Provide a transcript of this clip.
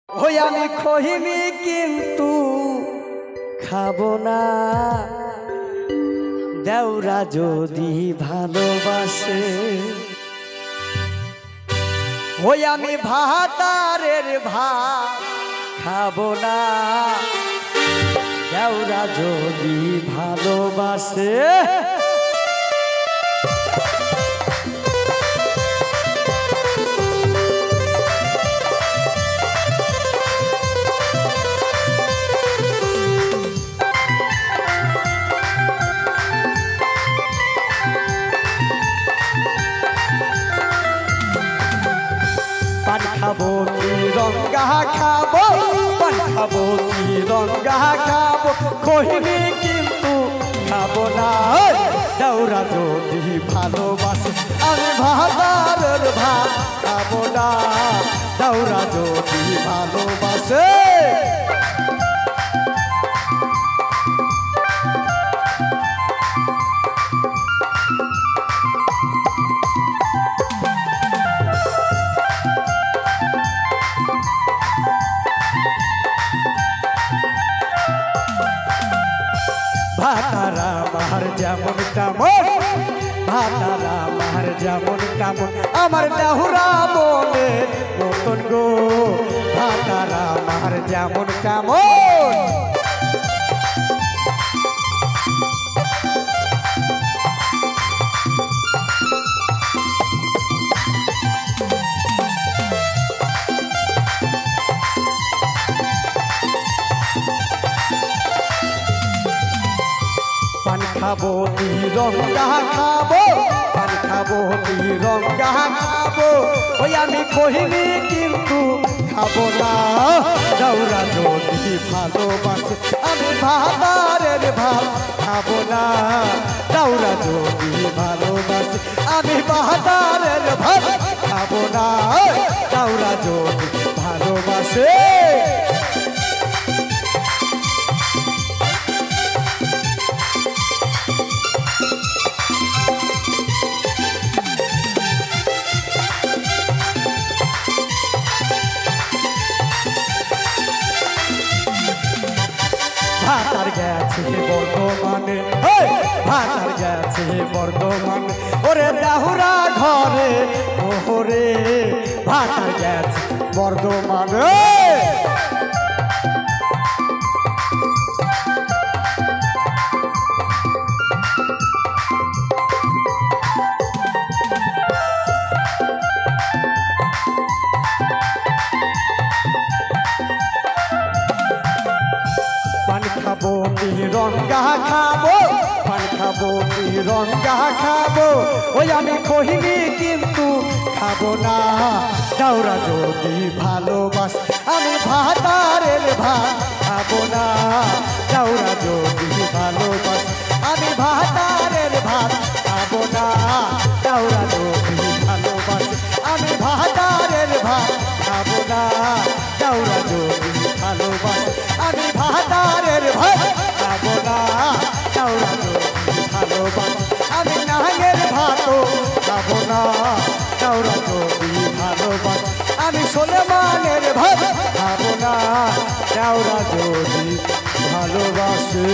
ওই আমি খহিনি কিন্তু খাবো না, দেওরা যদি ভালোবাসে। ওই আমি ভাতারের ভাত খাবো না, দেওরা যদি ভালোবাসে। পান খাবো কি রঙ্গা খাবো, পান খাবো কি রঙ্গা খাবো, খহিনি কিন্তু খাবো না, দেওরা যদি ভালোবাসে। আমি ভাতারের ভাত খাবো না, দেওরা যদি ভালোবাসে। ভাতারা মার যেমন তেমন, ভাতারা মার যেমন তেমন, আমার দেহুরা বলে মতন গো। ভাতারা মার যেমন তেমন, পান খাবো কি রঙ্গা খাবো, পান খাবো কি রঙ্গা খাবো, ওই আমি খহিনি কিন্তু খাবো না, দেওরা যদি ভালোবাসে। আমি ভাতারের ভাত খাবো না, দেওরা যদি ভালোবাসে। আমি ভাতারের ভাত খাবো না, দেওরা যদি ভালোবাসে। ভাতার গেছে বর্ধমানে, ভাতার গেছে বর্ধমানে, ওরে দেহুরা ঘরে ওরে। ভাতার গেছে বর্ধমানে, পান খাবো কি রঙ্গা খাবো, পান খাবো কি রঙ্গা খাবো, ওই আমি খহিনি কিন্তু খাবো না, দেওরা যদি ভালোবাসে। আমি ভাতারের ভাত খাবো না, দেওরা যদি ভালোবাসে। আমি ভাতারের ভাত খাবো না, দেওরা যদি ভালোবাসে। আমি ভাতারের ভাত খাবো না, দেওরা যদি ভালোবাসে। আমি ভাতারের ভাত খাবো না, দেওরা যদি ভালোবাসে। আমি নাঙের ভাতও খাবো না, দেওরা যদি ভালোবাসে। আমি সোলেমানের ভাত খাবো না, দেওরা যদি ভালোবাসে।